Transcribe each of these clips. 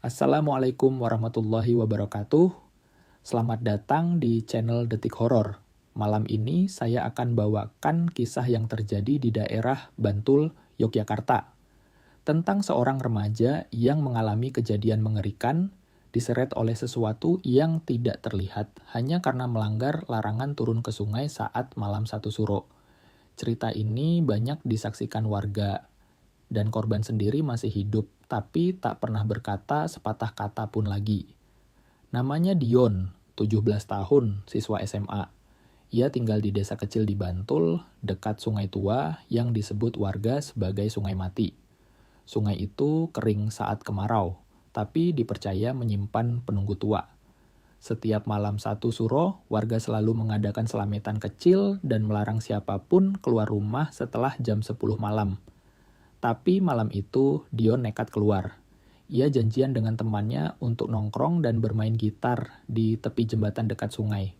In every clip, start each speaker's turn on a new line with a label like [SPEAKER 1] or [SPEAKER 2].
[SPEAKER 1] Assalamualaikum warahmatullahi wabarakatuh. Selamat datang di channel Detik Horor. Malam ini saya akan bawakan kisah yang terjadi di daerah Bantul, Yogyakarta. Tentang seorang remaja yang mengalami kejadian mengerikan, diseret oleh sesuatu yang tidak terlihat hanya karena melanggar larangan turun ke sungai saat malam satu suro. Cerita ini banyak disaksikan warga, dan korban sendiri masih hidup, tapi tak pernah berkata sepatah kata pun lagi. Namanya Dion, 17 tahun, siswa SMA. Ia tinggal di desa kecil di Bantul, dekat Sungai Tua yang disebut warga sebagai Sungai Mati. Sungai itu kering saat kemarau, tapi dipercaya menyimpan penunggu tua. Setiap malam satu suro, warga selalu mengadakan selametan kecil dan melarang siapapun keluar rumah setelah jam 10 malam. Tapi malam itu, Dion nekat keluar. Ia janjian dengan temannya untuk nongkrong dan bermain gitar di tepi jembatan dekat sungai.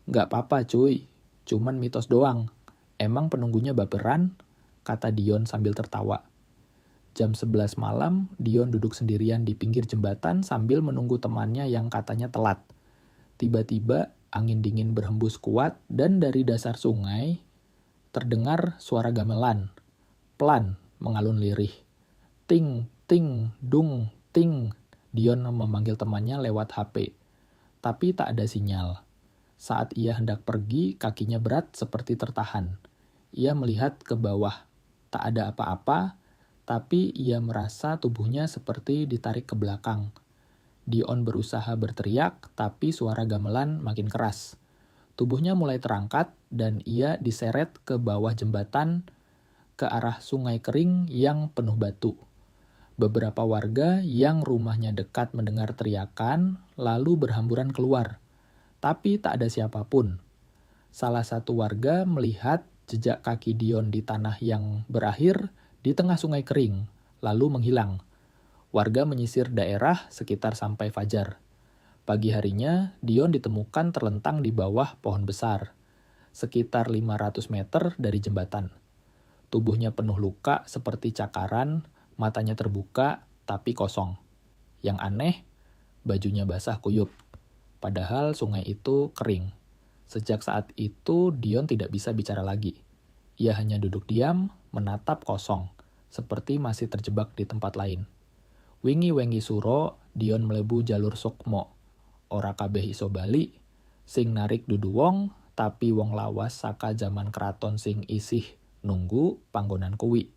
[SPEAKER 1] "Nggak apa-apa cuy, cuman mitos doang. Emang penunggunya baperan?" kata Dion sambil tertawa. Jam 11 malam, Dion duduk sendirian di pinggir jembatan sambil menunggu temannya yang katanya telat. Tiba-tiba, angin dingin berhembus kuat dan dari dasar sungai terdengar suara gamelan. Pelan, mengalun lirih. Ting, ting, dung, ting. Dion memanggil temannya lewat HP. Tapi tak ada sinyal. Saat ia hendak pergi, kakinya berat seperti tertahan. Ia melihat ke bawah. Tak ada apa-apa, tapi ia merasa tubuhnya seperti ditarik ke belakang. Dion berusaha berteriak, tapi suara gamelan makin keras. Tubuhnya mulai terangkat, dan ia diseret ke bawah jembatan ke arah sungai kering yang penuh batu. Beberapa warga yang rumahnya dekat mendengar teriakan, lalu berhamburan keluar. Tapi tak ada siapapun. Salah satu warga melihat jejak kaki Dion di tanah yang berakhir di tengah sungai kering, lalu menghilang. Warga menyisir daerah sekitar sampai fajar. Pagi harinya, Dion ditemukan terlentang di bawah pohon besar, sekitar 500 meter dari jembatan. Tubuhnya penuh luka seperti cakaran, matanya terbuka, tapi kosong. Yang aneh, bajunya basah kuyup. Padahal sungai itu kering. Sejak saat itu, Dion tidak bisa bicara lagi. Ia hanya duduk diam, menatap kosong, seperti masih terjebak di tempat lain. Wingi-wengi suro, Dion melebu jalur sukmo. Ora kabeh iso bali, sing narik dudu wong, tapi wong lawas saka zaman keraton sing isih nunggu panggonan kuwi.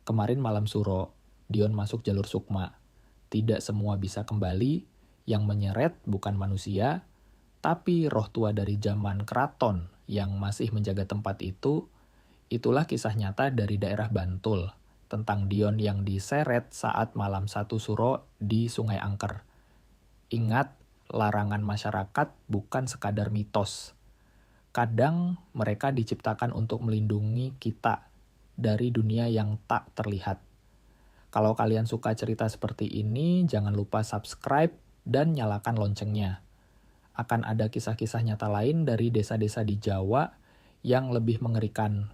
[SPEAKER 1] Kemarin malam suro, Dion masuk jalur sukma. Tidak semua bisa kembali, yang menyeret bukan manusia, tapi roh tua dari zaman keraton yang masih menjaga tempat itu. Itulah kisah nyata dari daerah Bantul, tentang Dion yang diseret saat malam satu suro di Sungai Angker. Ingat, larangan masyarakat bukan sekadar mitos. Kadang mereka diciptakan untuk melindungi kita dari dunia yang tak terlihat. Kalau kalian suka cerita seperti ini, jangan lupa subscribe dan nyalakan loncengnya. Akan ada kisah-kisah nyata lain dari desa-desa di Jawa yang lebih mengerikan